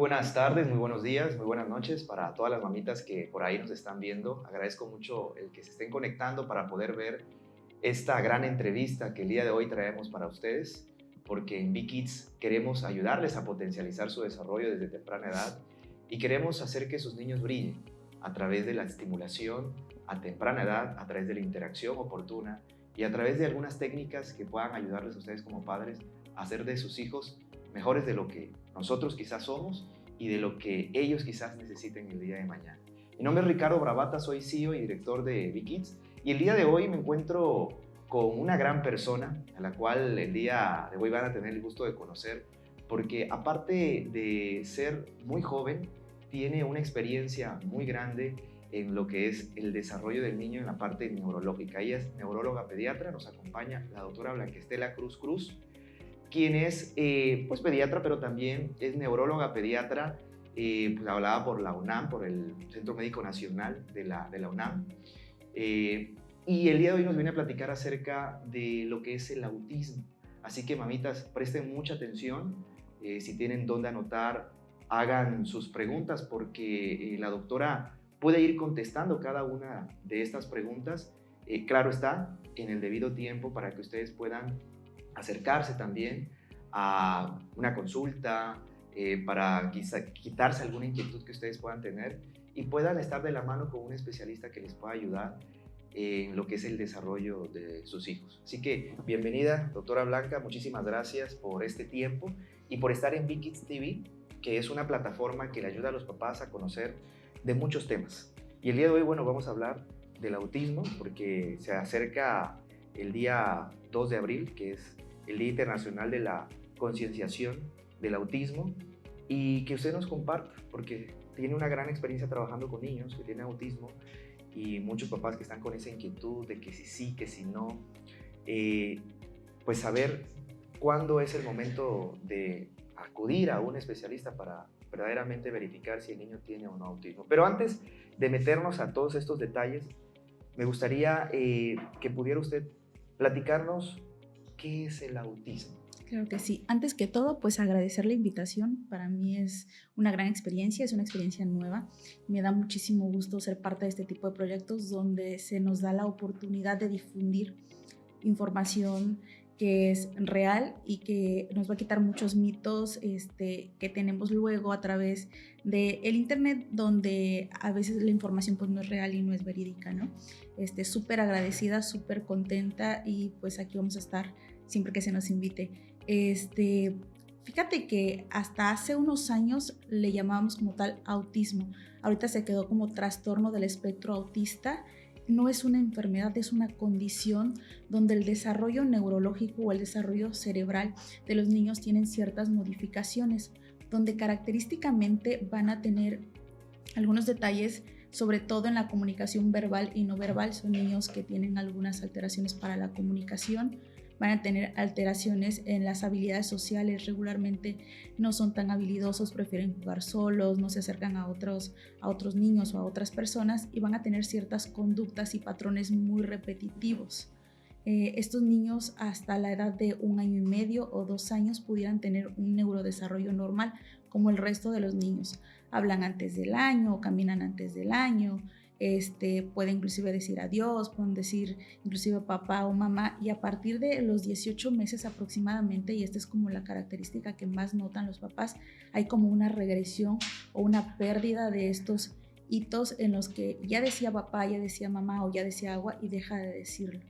buenas tardes, muy buenos días, muy buenas noches para todas las mamitas que por ahí nos están viendo. Agradezco mucho el que se estén conectando para poder ver esta gran entrevista que el día de hoy traemos para ustedes, porque en B-Kids queremos ayudarles a potencializar su desarrollo desde temprana edad y queremos hacer que sus niños brillen a través de la estimulación a temprana edad, a través de la interacción oportuna y a través de algunas técnicas que puedan ayudarles a ustedes como padres a hacer de sus hijos mejores de lo que nosotros quizás somos y de lo que ellos quizás necesiten el día de mañana. Mi nombre es Ricardo Bravata, soy CEO y director de B-Kids y el día de hoy me encuentro con una gran persona a la cual el día de hoy van a tener el gusto de conocer, porque aparte de ser muy joven, tiene una experiencia muy grande en lo que es el desarrollo del niño en la parte neurológica. Ella es neuróloga pediatra, nos acompaña la doctora Blanquestela Cruz Cruz, quien es pues pediatra, pero también es neuróloga pediatra, pues avalada por la UNAM, por el Centro Médico Nacional de la UNAM. Y el día de hoy nos viene a platicar acerca de lo que es el autismo. Así que, mamitas, presten mucha atención. Si tienen dónde anotar, hagan sus preguntas, porque la doctora puede ir contestando cada una de estas preguntas. Claro está, en el debido tiempo para que ustedes puedan acercarse también a una consulta, para quizá quitarse alguna inquietud que ustedes puedan tener y puedan estar de la mano con un especialista que les pueda ayudar en lo que es el desarrollo de sus hijos. Así que bienvenida, doctora Blanca, muchísimas gracias por este tiempo y por estar en B-Kids TV, que es una plataforma que le ayuda a los papás a conocer de muchos temas. Y el día de hoy, bueno, vamos a hablar del autismo, porque se acerca el día 2 de abril, que es el Día Internacional de la Concienciación del Autismo, y que usted nos comparta, porque tiene una gran experiencia trabajando con niños que tienen autismo y muchos papás que están con esa inquietud de que si sí, que si no, pues saber cuándo es el momento de acudir a un especialista para verdaderamente verificar si el niño tiene o no autismo. Pero antes de meternos a todos estos detalles, me gustaría que pudiera usted platicarnos qué es el autismo. Claro que sí. Antes que todo, pues agradecer la invitación. Para mí es una gran experiencia, es una experiencia nueva. Me da muchísimo gusto ser parte de este tipo de proyectos donde se nos da la oportunidad de difundir información que es real y que nos va a quitar muchos mitos que tenemos luego a través del internet, donde a veces la información pues no es real y no es verídica, ¿no? Súper agradecida, súper contenta y pues aquí vamos a estar siempre que se nos invite. Fíjate que hasta hace unos años le llamábamos como tal autismo. Ahorita se quedó como trastorno del espectro autista. No es una enfermedad, es una condición donde el desarrollo neurológico o el desarrollo cerebral de los niños tienen ciertas modificaciones, donde característicamente van a tener algunos detalles, sobre todo en la comunicación verbal y no verbal. Son niños que tienen algunas alteraciones para la comunicación, van a tener alteraciones en las habilidades sociales, regularmente no son tan habilidosos, prefieren jugar solos, no se acercan a otros niños o a otras personas y van a tener ciertas conductas y patrones muy repetitivos. Estos niños hasta la edad de 1 año y medio o 2 años pudieran tener un neurodesarrollo normal como el resto de los niños. Hablan antes del año o caminan antes del año, pueden inclusive decir adiós, pueden decir inclusive papá o mamá, y a partir de los 18 meses aproximadamente, y esta es como la característica que más notan los papás, hay como una regresión o una pérdida de estos hitos en los que ya decía papá, ya decía mamá o ya decía agua y deja de decirlo.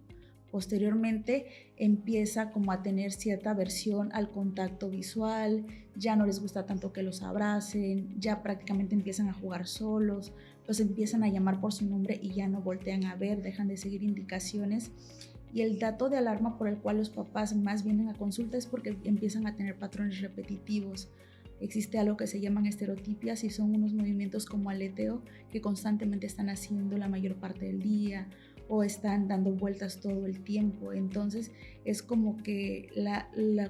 Posteriormente empieza como a tener cierta aversión al contacto visual, ya no les gusta tanto que los abracen, ya prácticamente empiezan a jugar solos, los empiezan a llamar por su nombre y ya no voltean a ver, dejan de seguir indicaciones. Y el dato de alarma por el cual los papás más vienen a consulta es porque empiezan a tener patrones repetitivos. Existe algo que se llaman estereotipias y son unos movimientos como aleteo que constantemente están haciendo la mayor parte del día o están dando vueltas todo el tiempo. Entonces es como que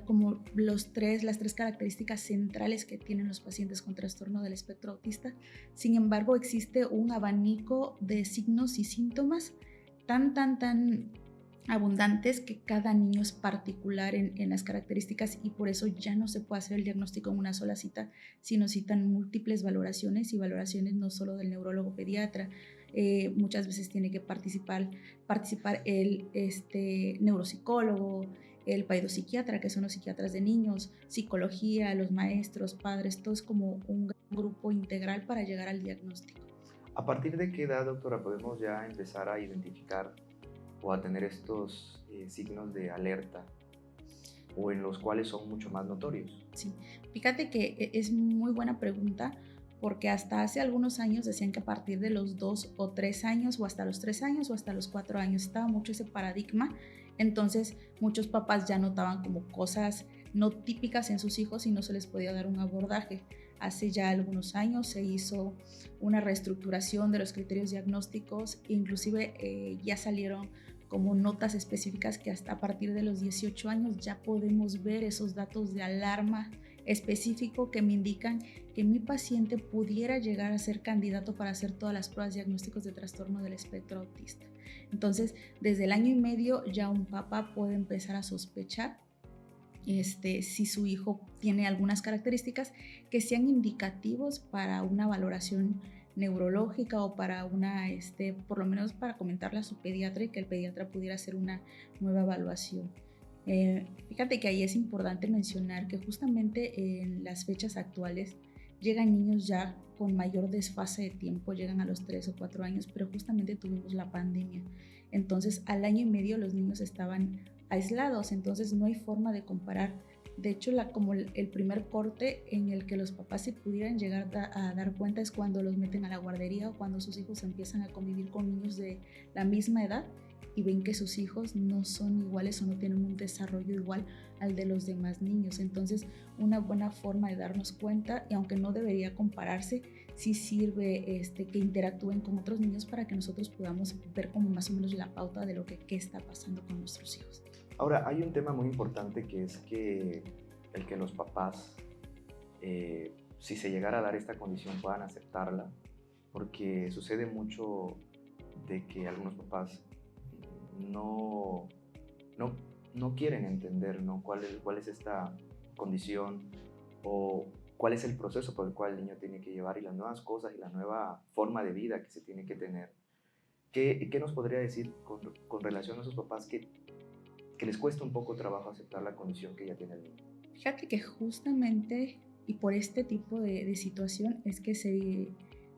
como las tres características centrales que tienen los pacientes con trastorno del espectro autista. Sin embargo, existe un abanico de signos y síntomas tan abundantes, que cada niño es particular en las características y por eso ya no se puede hacer el diagnóstico en una sola cita, sino citan múltiples valoraciones y valoraciones no solo del neurólogo pediatra. Muchas veces tiene que participar el neuropsicólogo, el paidopsiquiatra, que son los psiquiatras de niños, psicología, los maestros, padres, todo es como un gran grupo integral para llegar al diagnóstico. ¿A partir de qué edad, doctora, podemos ya empezar a identificar o a tener estos signos de alerta o en los cuales son mucho más notorios? Sí, fíjate que es muy buena pregunta porque hasta hace algunos años decían que a partir de los 2 o 3 años o hasta los 3 años o hasta los 4 años estaba mucho ese paradigma, entonces muchos papás ya notaban como cosas no típicas en sus hijos y no se les podía dar un abordaje. Hace ya algunos años se hizo una reestructuración de los criterios diagnósticos, inclusive ya salieron como notas específicas que hasta a partir de los 18 años ya podemos ver esos datos de alarma específico que me indican que mi paciente pudiera llegar a ser candidato para hacer todas las pruebas diagnósticos de trastorno del espectro autista. Entonces, desde el 1 año y medio ya un papá puede empezar a sospechar si su hijo tiene algunas características que sean indicativos para una valoración neurológica o para por lo menos para comentarle a su pediatra y que el pediatra pudiera hacer una nueva evaluación. Fíjate que ahí es importante mencionar que justamente en las fechas actuales llegan niños ya con mayor desfase de tiempo, llegan a los 3 o 4 años, pero justamente tuvimos la pandemia. Entonces, al 1 año y medio los niños estaban aislados, entonces no hay forma de comparar. De hecho, como el primer corte en el que los papás se pudieran llegar a dar cuenta es cuando los meten a la guardería o cuando sus hijos empiezan a convivir con niños de la misma edad y ven que sus hijos no son iguales o no tienen un desarrollo igual al de los demás niños. Entonces, una buena forma de darnos cuenta, y aunque no debería compararse, sí sirve que interactúen con otros niños para que nosotros podamos ver como más o menos la pauta de qué está pasando con nuestros hijos. Ahora, hay un tema muy importante que es que el que los papás, si se llegara a dar esta condición, puedan aceptarla, porque sucede mucho de que algunos papás no, no, no quieren entender, ¿no? cuál es esta condición o cuál es el proceso por el cual el niño tiene que llevar y las nuevas cosas y la nueva forma de vida que se tiene que tener. ¿Qué nos podría decir con relación a esos papás que les cuesta un poco trabajo aceptar la condición que ya tiene el niño? Fíjate que justamente y por este tipo de situación es que se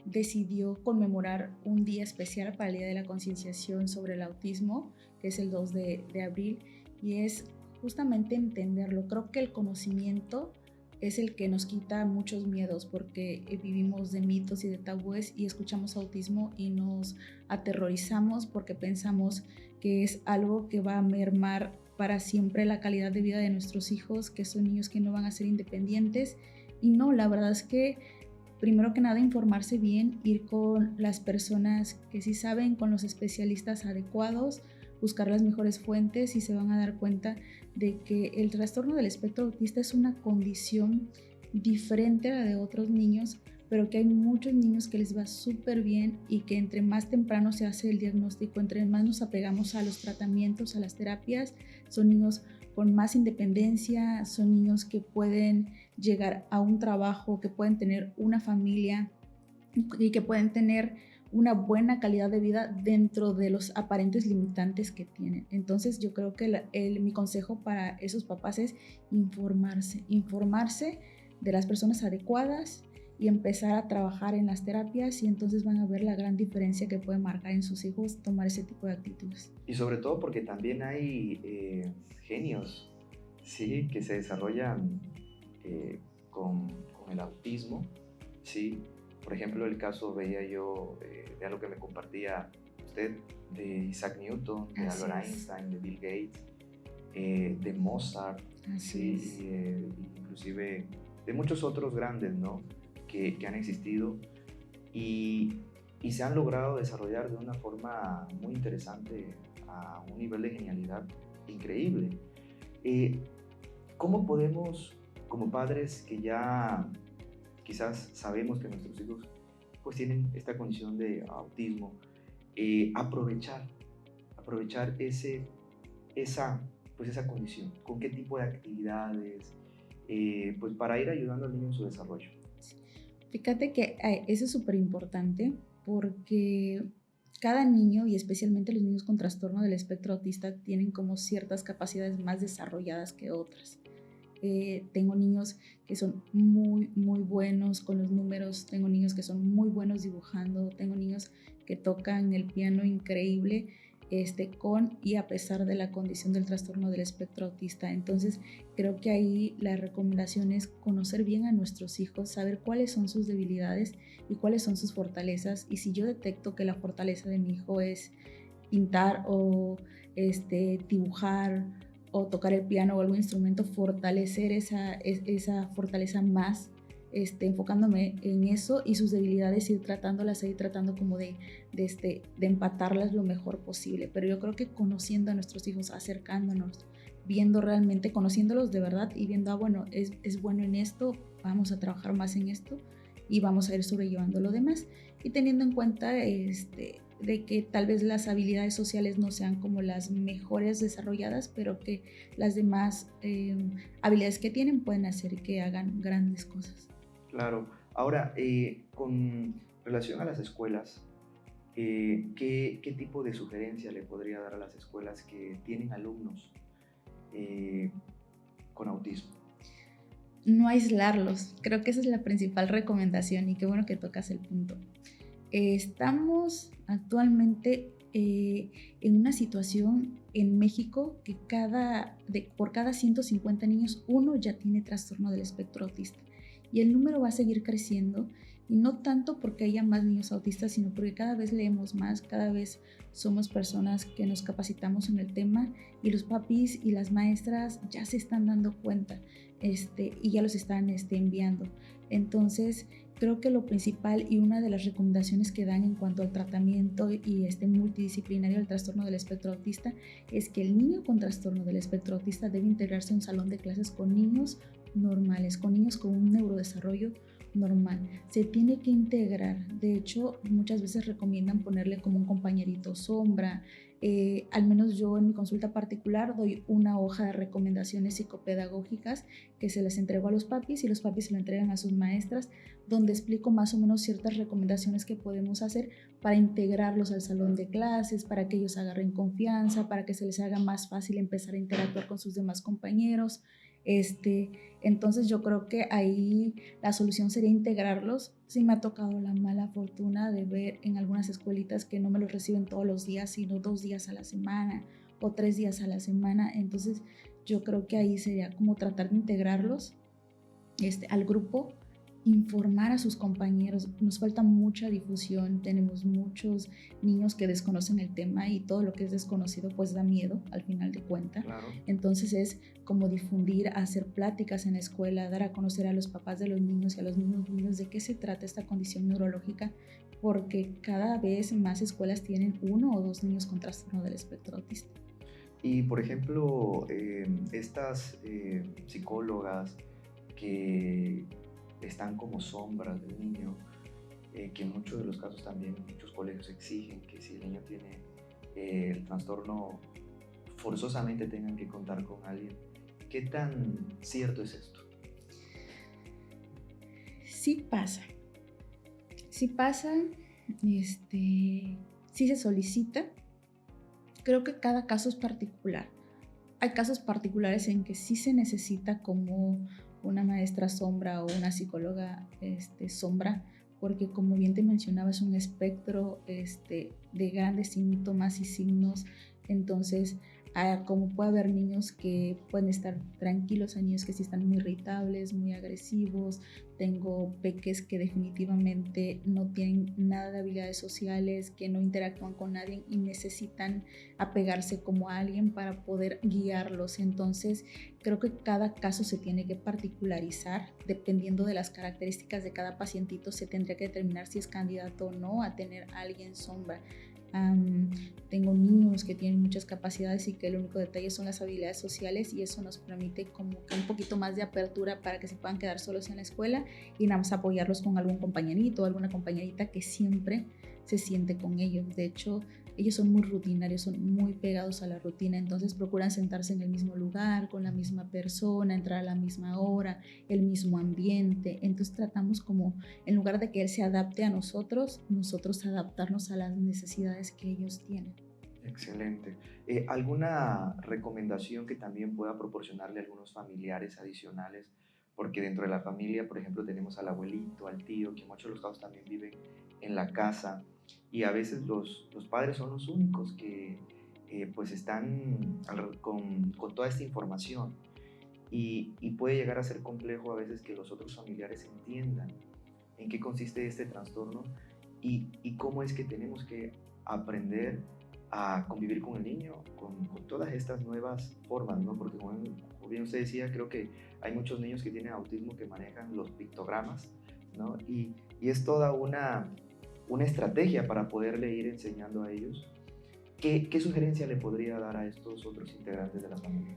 decidió conmemorar un día especial para el Día de la Concienciación sobre el Autismo, que es el 2 de abril, y es justamente entenderlo. Creo que el conocimiento es el que nos quita muchos miedos porque vivimos de mitos y de tabúes y escuchamos autismo y nos aterrorizamos porque pensamos que es algo que va a mermar para siempre la calidad de vida de nuestros hijos, que son niños que no van a ser independientes. Y no, la verdad es que primero que nada informarse bien, ir con las personas que sí saben, con los especialistas adecuados, buscar las mejores fuentes y se van a dar cuenta de que el trastorno del espectro autista es una condición diferente a la de otros niños, pero que hay muchos niños que les va súper bien y que entre más temprano se hace el diagnóstico, entre más nos apegamos a los tratamientos, a las terapias, son niños con más independencia, son niños que pueden llegar a un trabajo, que pueden tener una familia y que pueden tener una buena calidad de vida dentro de los aparentes limitantes que tienen. Entonces yo creo que mi consejo para esos papás es informarse de las personas adecuadas y empezar a trabajar en las terapias y entonces van a ver la gran diferencia que puede marcar en sus hijos tomar ese tipo de actitudes. Y sobre todo porque también hay genios, ¿sí? Que se desarrollan con el autismo, ¿sí? Por ejemplo, el caso veía yo de algo que me compartía usted, de Isaac Newton, de Albert Einstein, de Bill Gates, de Mozart, ¿sí? Inclusive de muchos otros grandes, ¿no? que han existido y se han logrado desarrollar de una forma muy interesante a un nivel de genialidad increíble. ¿Cómo podemos, como padres que ya quizás sabemos que nuestros hijos pues tienen esta condición de autismo, aprovechar esa, pues esa condición? ¿Con qué tipo de actividades? Pues para ir ayudando al niño en su desarrollo. Fíjate que eso es súper importante porque cada niño, y especialmente los niños con trastorno del espectro autista, tienen como ciertas capacidades más desarrolladas que otras. Tengo niños que son muy, muy buenos con los números, tengo niños que son muy buenos dibujando, tengo niños que tocan el piano increíble, con y a pesar de la condición del trastorno del espectro autista. Entonces, creo que ahí la recomendación es conocer bien a nuestros hijos, saber cuáles son sus debilidades y cuáles son sus fortalezas. Y si yo detecto que la fortaleza de mi hijo es pintar o dibujar o tocar el piano o algún instrumento, fortalecer esa fortaleza más, enfocándome en eso, y sus debilidades ir tratándolas, ir tratando como de empatarlas lo mejor posible. Pero yo creo que conociendo a nuestros hijos, acercándonos, viendo realmente, conociéndolos de verdad y viendo, bueno, es bueno en esto, vamos a trabajar más en esto y vamos a ir sobrellevando lo demás. Y teniendo en cuenta de que tal vez las habilidades sociales no sean como las mejores desarrolladas, pero que las demás habilidades que tienen pueden hacer que hagan grandes cosas. Claro. Ahora, con relación a las escuelas, ¿qué tipo de sugerencia le podría dar a las escuelas que tienen alumnos eh, con autismo? No aislarlos, creo que esa es la principal recomendación, y qué bueno que tocas el punto. Estamos actualmente en una situación en México que por cada 150 niños, uno ya tiene trastorno del espectro autista. Y el número va a seguir creciendo, y no tanto porque haya más niños autistas, sino porque cada vez leemos más, cada vez somos personas que nos capacitamos en el tema, y los papis y las maestras ya se están dando cuenta, y ya los están enviando. Entonces, creo que lo principal y una de las recomendaciones que dan en cuanto al tratamiento y multidisciplinario del trastorno del espectro autista es que el niño con trastorno del espectro autista debe integrarse a un salón de clases con niños normales, con niños con un neurodesarrollo normal. Se tiene que integrar. De hecho, muchas veces recomiendan ponerle como un compañerito sombra. Al menos yo en mi consulta particular doy una hoja de recomendaciones psicopedagógicas que se les entrego a los papis, y los papis se lo entregan a sus maestras, donde explico más o menos ciertas recomendaciones que podemos hacer para integrarlos al salón de clases, para que ellos agarren confianza, para que se les haga más fácil empezar a interactuar con sus demás compañeros. Entonces yo creo que ahí la solución sería integrarlos. Sí me ha tocado la mala fortuna de ver en algunas escuelitas que no me los reciben todos los días, sino 2 días a la semana o 3 días a la semana. Entonces yo creo que ahí sería como tratar de integrarlos al grupo, informar a sus compañeros. Nos falta mucha difusión, tenemos muchos niños que desconocen el tema, y todo lo que es desconocido pues da miedo al final de cuentas. Claro. Entonces es como difundir, hacer pláticas en la escuela, dar a conocer a los papás de los niños y a los mismos niños de qué se trata esta condición neurológica, porque cada vez más escuelas tienen 1 o 2 niños con trastorno del espectro autista. Y por ejemplo, estas psicólogas que están como sombras del niño, que en muchos de los casos también muchos colegios exigen que si el niño tiene el trastorno, forzosamente tengan que contar con alguien. ¿Qué tan cierto es esto? Sí pasa, sí pasa, sí se solicita. Creo que cada caso es particular. Hay casos particulares en que sí se necesita como una maestra sombra o una psicóloga sombra, porque como bien te mencionaba, es un espectro de grandes síntomas y signos. Entonces, como puede haber niños que pueden estar tranquilos, hay niños que sí están muy irritables, muy agresivos. Tengo peques que definitivamente no tienen nada de habilidades sociales, que no interactúan con nadie y necesitan apegarse como a alguien para poder guiarlos. Entonces, creo que cada caso se tiene que particularizar. Dependiendo de las características de cada pacientito, se tendría que determinar si es candidato o no a tener a alguien sombra. Tengo niños que tienen muchas capacidades y que el único detalle son las habilidades sociales, y eso nos permite como que un poquito más de apertura para que se puedan quedar solos en la escuela, y nada más apoyarlos con algún compañerito o alguna compañerita que siempre se siente con ellos. De hecho, ellos son muy rutinarios, son muy pegados a la rutina, entonces procuran sentarse en el mismo lugar, con la misma persona, entrar a la misma hora, el mismo ambiente. Entonces tratamos como, en lugar de que él se adapte a nosotros, nosotros adaptarnos a las necesidades que ellos tienen. Excelente. ¿Alguna recomendación que también pueda proporcionarle a algunos familiares adicionales? Porque dentro de la familia, por ejemplo, tenemos al abuelito, al tío, que en muchos de los casos también viven en la casa y a veces los padres son los únicos que pues están con toda esta información y puede llegar a ser complejo a veces que los otros familiares entiendan en qué consiste este trastorno y cómo es que tenemos que aprender a convivir con el niño, con todas estas nuevas formas, ¿no? Porque como bien usted decía, creo que hay muchos niños que tienen autismo que manejan los pictogramas, ¿no? Y es toda una estrategia para poderle ir enseñando a ellos. ¿Qué sugerencia le podría dar a estos otros integrantes de la familia?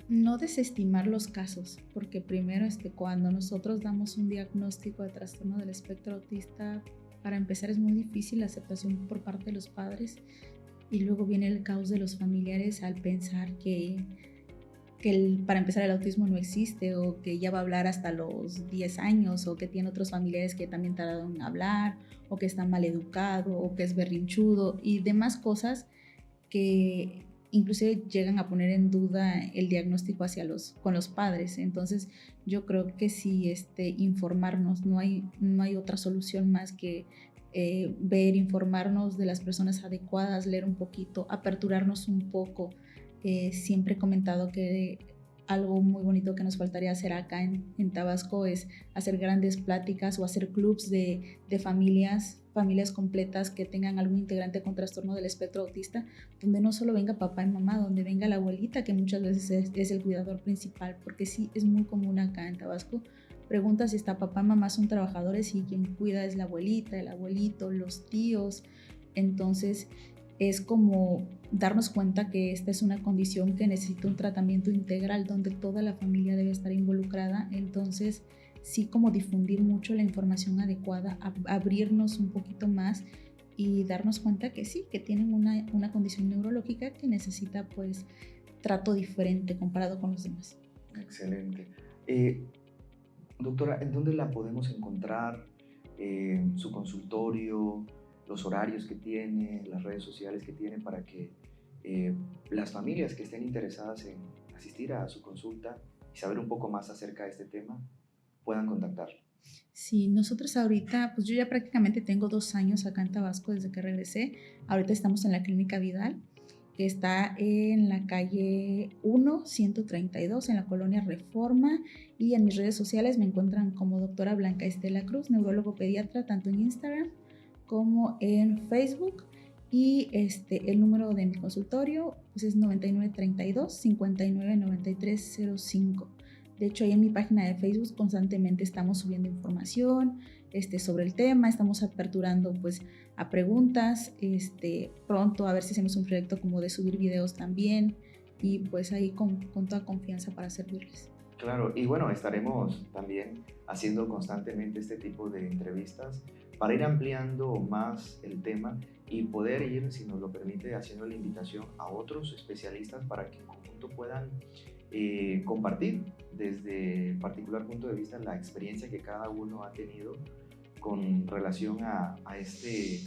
No desestimar los casos, porque primero cuando nosotros damos un diagnóstico de trastorno del espectro autista, para empezar es muy difícil la aceptación por parte de los padres y luego viene el caos de los familiares al pensar para empezar el autismo no existe o que ya va a hablar hasta los 10 años o que tiene otros familiares que también tardaron en hablar o que está mal educado o que es berrinchudo y demás cosas que inclusive llegan a poner en duda el diagnóstico con los padres. Entonces yo creo que sí, informarnos, no hay otra solución más que ver, informarnos de las personas adecuadas, leer un poquito, aperturarnos un poco. Siempre he comentado que algo muy bonito que nos faltaría hacer acá en Tabasco es hacer grandes pláticas o hacer clubs de familias completas que tengan algún integrante con trastorno del espectro autista, donde no solo venga papá y mamá, donde venga la abuelita, que muchas veces es el cuidador principal, porque sí es muy común acá en Tabasco. Pregunta si está papá y mamá son trabajadores y quien cuida es la abuelita, el abuelito, los tíos. Entonces es como darnos cuenta que esta es una condición que necesita un tratamiento integral donde toda la familia debe estar involucrada. Entonces sí, como difundir mucho la información adecuada, abrirnos un poquito más y darnos cuenta que sí, que tienen una condición neurológica que necesita pues trato diferente comparado con los demás. Excelente. Doctora, ¿en dónde la podemos encontrar? Su consultorio, los horarios que tiene, las redes sociales que tiene para que las familias que estén interesadas en asistir a su consulta y saber un poco más acerca de este tema puedan contactarlo. Sí, nosotros ahorita, pues yo ya prácticamente tengo 2 años acá en Tabasco desde que regresé. Ahorita estamos en la Clínica Vidal, que está en la calle 1, 132, en la colonia Reforma. Y en mis redes sociales me encuentran como doctora Blanca Estela Cruz, neurólogo pediatra, tanto en Instagram como en Facebook. Y el número de mi consultorio pues es 9932 599305. De hecho, ahí en mi página de Facebook constantemente estamos subiendo información sobre el tema, estamos aperturando pues a preguntas, pronto a ver si hacemos un proyecto como de subir videos también y pues ahí con toda confianza para servirles. Claro, y bueno, estaremos también haciendo constantemente este tipo de entrevistas para ir ampliando más el tema y poder ir, si nos lo permite, haciendo la invitación a otros especialistas para que en conjunto puedan compartir desde el particular punto de vista la experiencia que cada uno ha tenido con relación a este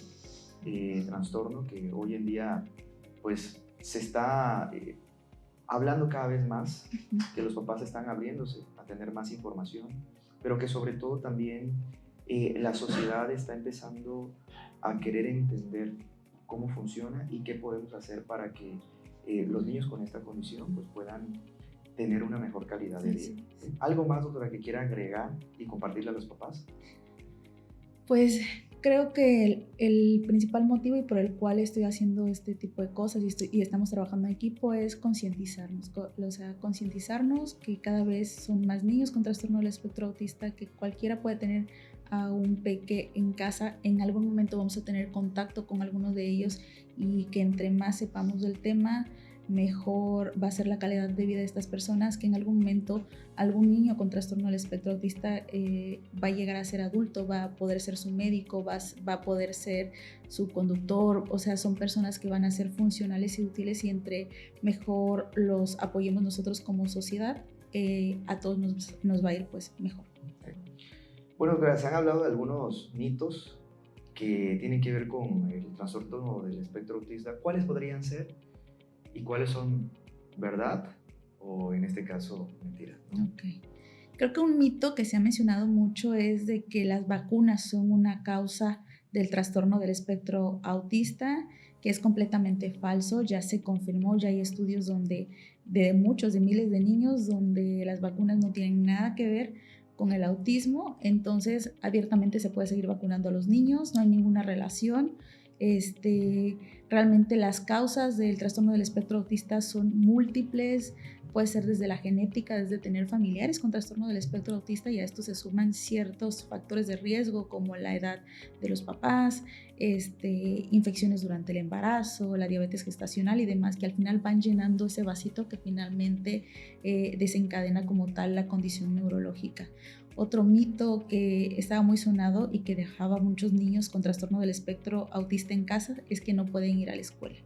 trastorno que hoy en día pues se está hablando cada vez más, que los papás están abriéndose a tener más información, pero que sobre todo también la sociedad está empezando a querer entender cómo funciona y qué podemos hacer para que los niños con esta condición pues puedan tener una mejor calidad de vida. ¿Sí? ¿Algo más, doctora, que quiera agregar y compartirle a los papás? Pues creo que el principal motivo y por el cual estoy haciendo este tipo de cosas y estamos trabajando en equipo es concientizarnos, concientizarnos que cada vez son más niños con trastorno del espectro autista, que cualquiera puede tener a un peque en casa, en algún momento vamos a tener contacto con algunos de ellos y que entre más sepamos del tema, mejor va a ser la calidad de vida de estas personas, que en algún momento algún niño con trastorno del espectro autista va a llegar a ser adulto, va a poder ser su médico, va a poder ser su conductor, o sea, son personas que van a ser funcionales y útiles, y entre mejor los apoyemos nosotros como sociedad, a todos nos va a ir pues mejor. Bueno, se han hablado de algunos mitos que tienen que ver con el trastorno del espectro autista. ¿Cuáles podrían ser y cuáles son verdad o en este caso mentira, ¿no? Okay. Creo que un mito que se ha mencionado mucho es de que las vacunas son una causa del trastorno del espectro autista, que es completamente falso. Ya se confirmó, ya hay estudios donde de muchos, de miles de niños, donde las vacunas no tienen nada que ver con el autismo. Entonces, abiertamente se puede seguir vacunando a los niños, no hay ninguna relación. Realmente las causas del trastorno del espectro autista son múltiples. Puede ser desde la genética, desde tener familiares con trastorno del espectro autista, y a esto se suman ciertos factores de riesgo como la edad de los papás, infecciones durante el embarazo, la diabetes gestacional y demás, que al final van llenando ese vasito que finalmente desencadena como tal la condición neurológica. Otro mito que estaba muy sonado y que dejaba a muchos niños con trastorno del espectro autista en casa es que no pueden ir a la escuela.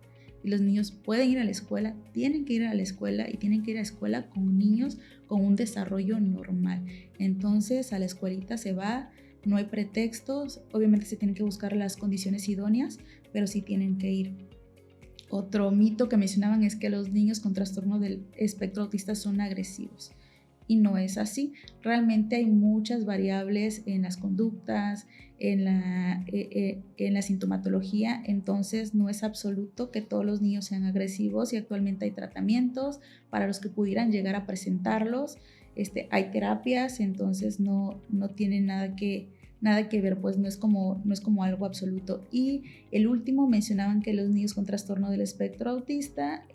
Y los niños pueden ir a la escuela, tienen que ir a la escuela, y tienen que ir a la escuela con niños con un desarrollo normal. Entonces a la escuelita se va, no hay pretextos, obviamente se tienen que buscar las condiciones idóneas, pero sí tienen que ir. Otro mito que mencionaban es que los niños con trastorno del espectro autista son agresivos. Y no es así. Realmente hay muchas variables en las conductas, en la sintomatología, entonces no es absoluto que todos los niños sean agresivos, y actualmente hay tratamientos para los que pudieran llegar a presentarlos. Hay terapias, entonces no tiene nada que ver, pues no es como algo absoluto. Y el último, mencionaban que los niños con trastorno del espectro autista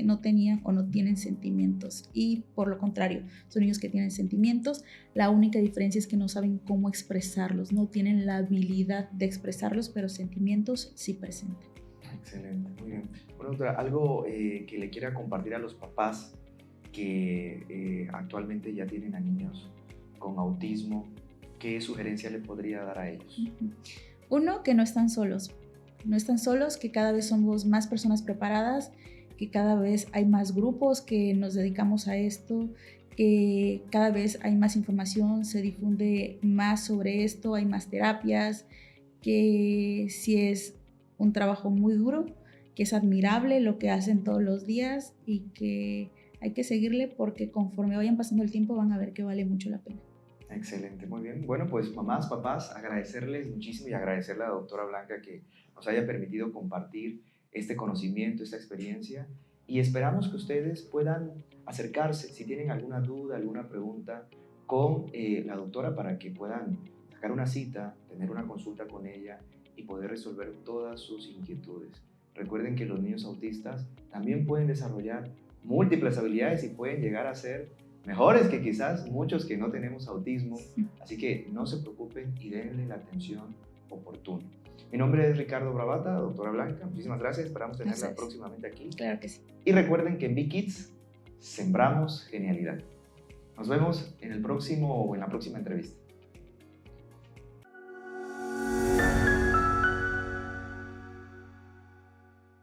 no tenían o no tienen sentimientos, y por lo contrario, son niños que tienen sentimientos. La única diferencia es que no saben cómo expresarlos, no tienen la habilidad de expresarlos, pero sentimientos sí presentan. Excelente, muy bien. Bueno, doctora, algo que le quiera compartir a los papás que actualmente ya tienen a niños con autismo, ¿qué sugerencia le podría dar a ellos? Uno, que no están solos, que cada vez somos más personas preparadas, que cada vez hay más grupos que nos dedicamos a esto, que cada vez hay más información, se difunde más sobre esto, hay más terapias, que sí es un trabajo muy duro, que es admirable lo que hacen todos los días, y que hay que seguirle porque conforme vayan pasando el tiempo van a ver que vale mucho la pena. Excelente, muy bien. Bueno, pues mamás, papás, agradecerles muchísimo y agradecerle a la doctora Blanca que nos haya permitido compartir este conocimiento, esta experiencia, y esperamos que ustedes puedan acercarse si tienen alguna duda, alguna pregunta con la doctora, para que puedan sacar una cita, tener una consulta con ella y poder resolver todas sus inquietudes. Recuerden que los niños autistas también pueden desarrollar múltiples habilidades y pueden llegar a ser mejores que quizás muchos que no tenemos autismo, así que no se preocupen y denle la atención oportuna. Mi nombre es Ricardo Bravata, doctora Blanca, muchísimas gracias, esperamos tenerla Gracias. próximamente aquí. Claro que sí. Y recuerden que en B-Kids sembramos genialidad. Nos vemos en el próximo o en la próxima entrevista.